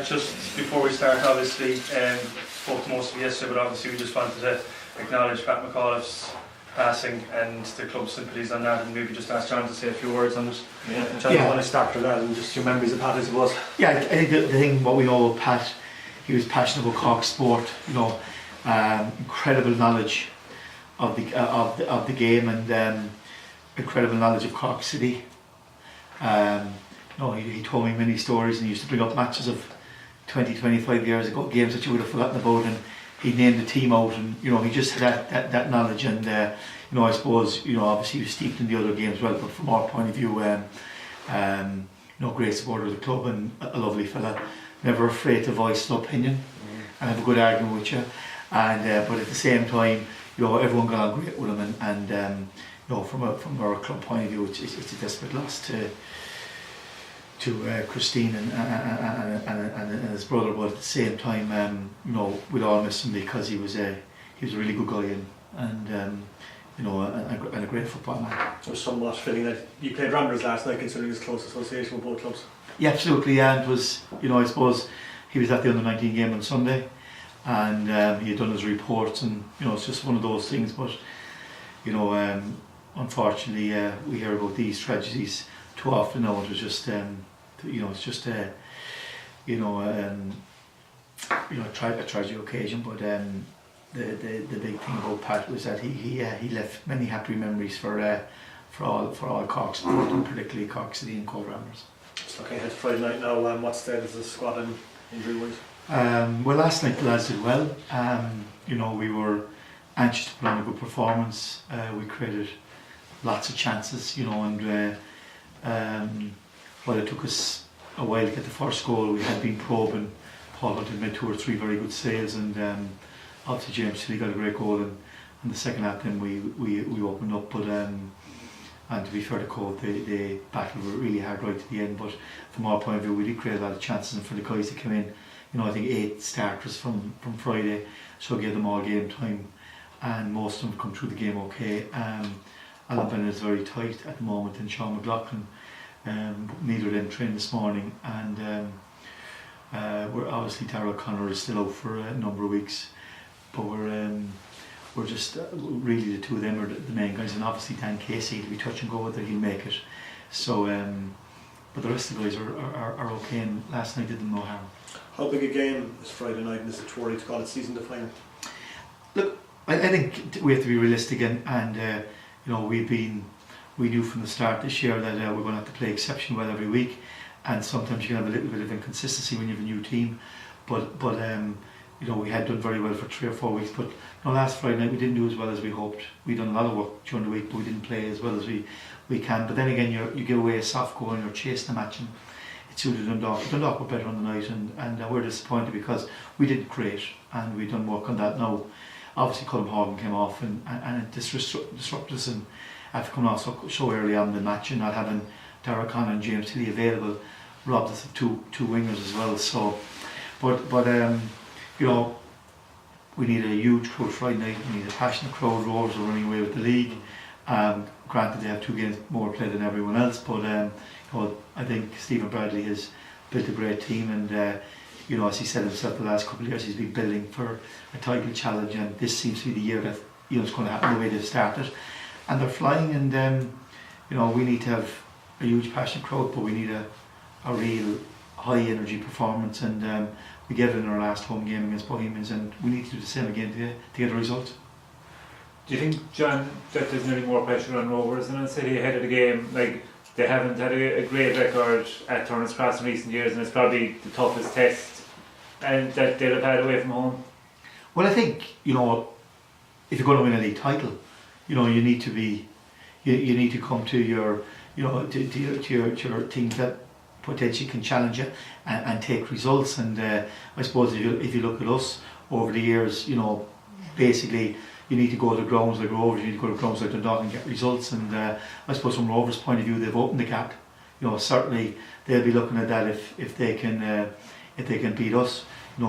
just before we start, obviously, spoke to most of you yesterday, but obviously we just wanted to acknowledge Pat McAuliffe's passing and the club's sympathies on that, and maybe just ask John to say a few words on it. John, you want to start with that and just your memories of Pat, I suppose? Yeah, I think the thing, what we know of Pat, he was passionate about Cork sport, incredible knowledge of the game, and incredible knowledge of Cork City. He told me many stories, and he used to bring up matches of 20-25 years ago, games that you would have forgotten about, and he named the team out, and he just had that knowledge, and I suppose obviously he was steeped in the other games as well, but from our point of view, great supporter of the club and a lovely fella, never afraid to voice his opinion and have a good argument with you, and but at the same time, everyone got on great with him, and from our club point of view, it's a desperate loss to Christine and his brother, but at the same time, we'd all miss him because he was a really good guy and a great football man. It was somewhat fitting that you played Ramblers last night, considering his close association with both clubs. Yeah, absolutely, and it was, I suppose he was at the under-19 game on Sunday, and he had done his reports, and it's just one of those things. But unfortunately, we hear about these tragedies too often now. It was just it's just a tragic occasion, but the big thing about Pat was that he left many happy memories for all Cork sport, and particularly Cork City and Cork Ramblers. Just looking ahead to Friday night now, what state is the squad in injury-wise? Well, last night the lads did well. We were anxious to put on a good performance. We created lots of chances, and while it took us a while to get the first goal, we had been probing. Paul had made 2 or 3 very good saves, and obviously James Tilly got a great goal, and in the second half then we opened up, but and to be fair to Cork, they battled really hard right to the end, but from our point of view we did create a lot of chances, and for the guys that came in, I think 8 starters from Friday, so gave them all game time, and most of them come through the game okay. Alan Bennett is very tight at the moment, and Sean McLaughlin, neither of them trained this morning, and we're obviously Darragh O'Connor is still out for a number of weeks, but we're just really the 2 of them are the main guys, and obviously Dan Casey to be touch and go whether he'll make it. So, but the rest of the guys are okay, and last night did them no harm. How big a game is Friday night, and is it too early to call it season defining? Look, I think we have to be realistic, and we knew from the start this year that we're going to have to play exceptionally well every week, and sometimes you can have a little bit of inconsistency when you have a new team, but we had done very well for 3 or 4 weeks, but last Friday night we didn't do as well as we hoped. We'd done a lot of work during the week, but we didn't play as well as we can. But then again, you give away a soft goal and you're chasing the match, and it suited Dundalk. Dundalk were better on the night, and we're disappointed because we didn't create, and we've done work on that now. Obviously Colm Horgan came off, and it disrupted us, and after coming off so early on in the match and not having Darragh O'Connor and James Tilly available robbed us of two wingers as well. So, but we need a huge crowd Friday night. We need a passionate crowd. Rovers are running away with the league. Granted, they have 2 games more played than everyone else, but I think Stephen Bradley has built a great team, and as he said himself, the last couple of years he's been building for a title challenge, and this seems to be the year that it's going to happen the way they've started, and they're flying. And we need to have a huge passionate crowd, but we need a real high energy performance, and we gave it in our last home game against Bohemians, and we need to do the same again to get a result. Do you think, John, that there's nearly more pressure on Rovers than on City ahead of the game? Like, they haven't had a great record at Turner's Cross in recent years, and it's probably the toughest test and that they'll have had away from home. Well, I think if you're going to win a league title, you need to be, you need to come to your your teams that potentially can challenge you and take results. And I suppose if you look at us over the years, basically you need to go to grounds like Rovers, you need to go to grounds like Dundalk and get results. And I suppose from Rovers' point of view, they've opened the gap. Certainly they'll be looking at that if they can beat us.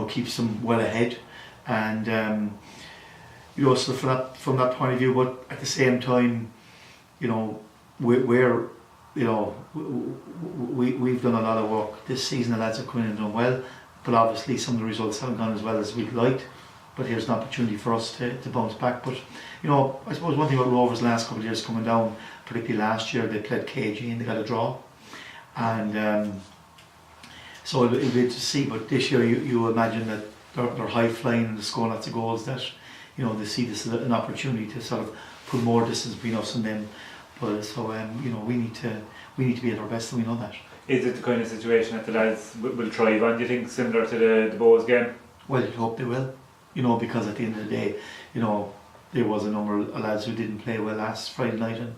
Keeps them well ahead. And so from that point of view, but at the same time, we're we've done a lot of work this season. The lads have come in and done well, but obviously some of the results haven't gone as well as we'd liked. But here's an opportunity for us to bounce back. But you know, I suppose one thing about Rovers last couple of years coming down, particularly last year, they played KG and they got a draw, and so it'll be good to see. But this year, you imagine that they're high flying and they're scoring lots of goals. That you know, they see this as an opportunity to sort of put more distance between us and them. But so you know, we need to be at our best, and we know that. Is it the kind of situation that the lads will thrive on, do you think, similar to the Bows game? Well, you'd hope they will, you know, because at the end of the day, you know, there was a number of lads who didn't play well last Friday night, and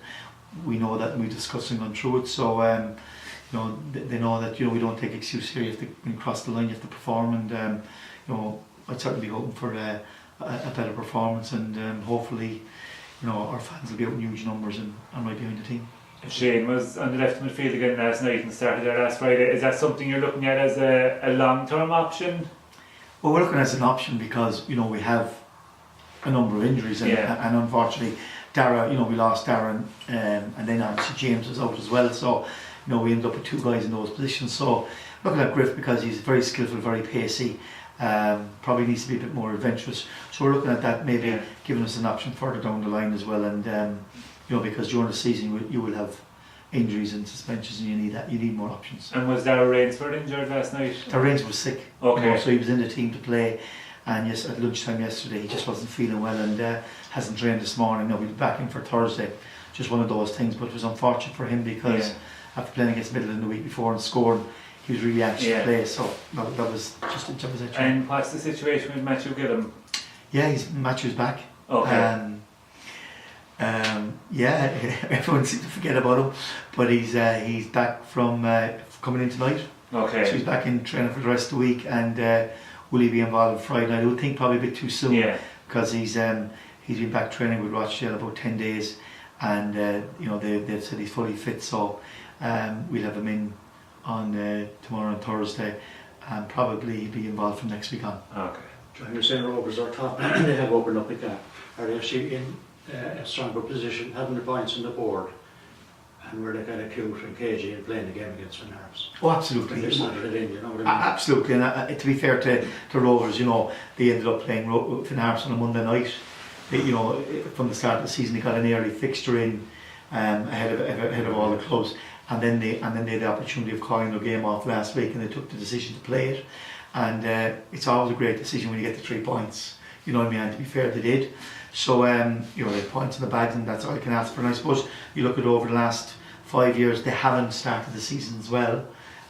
we know that, and we discussed and gone through it. So you know, they know that, you know, we don't take excuse here. You have to, when you cross the line, you have to perform, and you know, I'd certainly be hoping for a better performance, and hopefully, you know, our fans will be out in huge numbers and right behind the team. Shane was on the left midfield again last night and started there last Friday. Is that something you're looking at as a long-term option? Well, we're looking at it as an option because, you know, we have a number of injuries, and, and unfortunately, Dara, you know, we lost Darren, and then obviously James was out as well. So, you know, we ended up with two guys in those positions. So, looking at Griff, because he's very skillful, very pacey, probably needs to be a bit more adventurous. So we're looking at that, maybe giving us an option further down the line as well. And you know, because during the season you will have injuries and suspensions, and you need more options. And was Dara Rainsford injured last night? Dara Rainsford was sick. Okay. You know, so he was in the team to play, and yes, at lunchtime yesterday he just wasn't feeling well, and hasn't trained this morning. Now he'll be back in for Thursday. Just one of those things, but it was unfortunate for him because after playing against Midland the week before and scoring, he was really anxious to play. So that was just a job. And what's the situation with Matthew Gillum? Yeah, Matthew's back. Okay. Yeah, everyone seems to forget about him, but he's back from coming in tonight. Okay. So he's back in training for the rest of the week, and will he be involved Friday night? I would think probably a bit too soon, because he's been back training with Rochdale about 10 days, and you know, they've said he's fully fit, so we'll have him in on tomorrow and Thursday, and probably be involved from next week on. Okay. John, you're saying Rovers are top, they have opened up a gap. Are they actually in a stronger position, having the points on the board, and were they kind of cute and cagey and playing the game against Finn Harps? Oh, absolutely. They started it in, you know what I mean? Absolutely, and to be fair to Rovers, you know, they ended up playing Finn Harps on a Monday night. You know, from the start of the season, they got an early fixture in ahead of all the clubs, and then they had the opportunity of calling their game off last week, and they took the decision to play it. And it's always a great decision when you get the 3 points. You know what I mean? And to be fair, they did. So you know, they have points in the bags, and that's all you can ask for. And I suppose you look at over the last 5 years, they haven't started the season as well,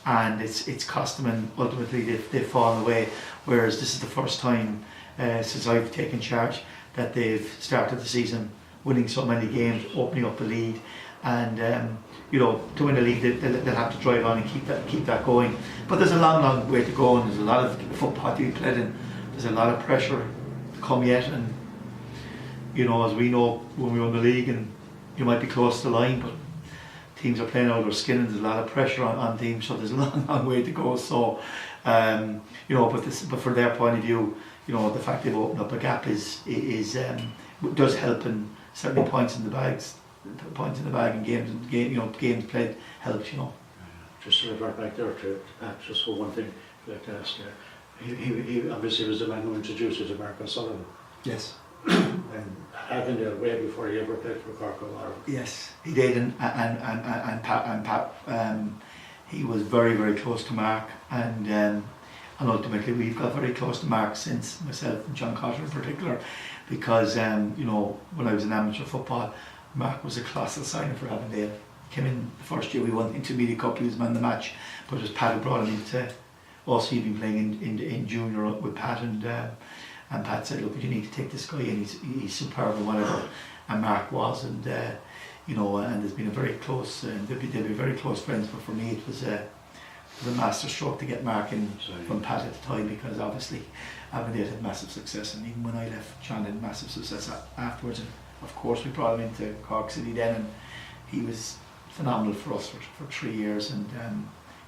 and it's cost them, and ultimately they've fallen away. Whereas this is the first time since I've taken charge that they've started the season winning so many games, opening up the lead, and you know, to win the league they'll have to drive on and keep that going. But there's a long way to go, and there's a lot of football to be played, and there's a lot of pressure to come yet. And you know, as we know when we won the league, and you might be close to the line, but teams are playing out of their skin, and there's a lot of pressure on teams, so there's a long way to go. So you know, but for their point of view, you know, the fact they've opened up a gap does help, and certainly points in the bag and games played helps, you know. Just to revert back there to Pat, just for one thing I'd like to ask there. He obviously was the man who introduced you to Mark O'Sullivan. Yes. And Avondale way before he ever played for Cork or Yes, he did, and Pat, he was very, very close to Mark, and ultimately we've got very close to Mark since, myself and John Cotter in particular, because you know, when I was in amateur football, Mark was a colossal signing for Avondale. Came in the first year we won Intermediate Cup, he was man of the match, but it was Pat who brought him into. Also, he'd been playing in junior with Pat, and Pat said, look, you need to take this guy in, he's superb and whatever, and Mark was, and you know, and there's been a very close, they'll be very close friends, but for me it was a master stroke to get Mark in from Pat at the time, because obviously Avondale had massive success, and even when I left, John had massive success afterwards, and of course we brought him into Cork City then, and he was phenomenal for us for 3 years, and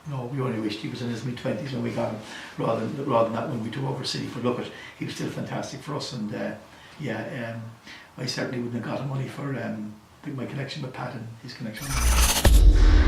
you know, we only wished he was in his mid-20s when we got him, rather than that when we took over City. But look, he was still fantastic for us, and I certainly wouldn't have got him money for my connection with Pat and his connection with